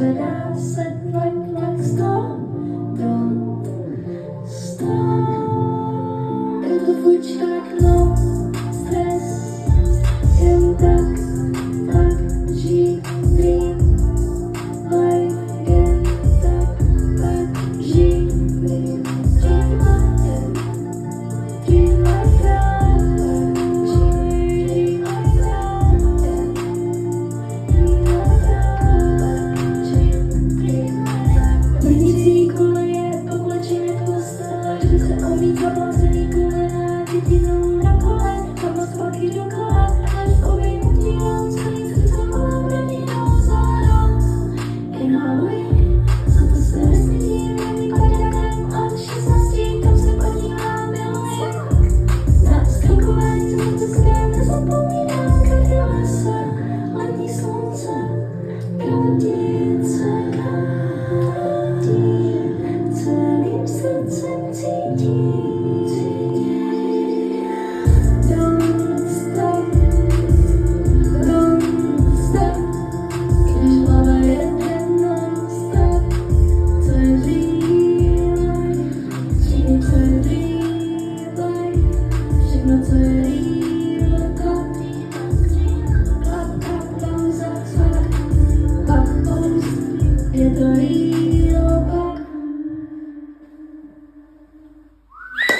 when I said like stop, don't stop. Это звучит как no stress. In так живи, life in так живи, dream like that, dream like that, dream like that. Vnitřní koleje povlečeně tlustá, že se omítá placený kolena, dětinou na kole, tam zpátky do kola, až obejmu dílem, celý srdcem kolem braninou záda. Inhaluj, za to se nesmí, není kodiakem, a 16, kam se podívám, miluji. Na skankování zlateské nezapomínám, každé lesa, letní slunce, proudí se každý, celým srdcem cítí. Don't stop, když hlava jede non-stop, to je real life, všechno co je real life, všechno co je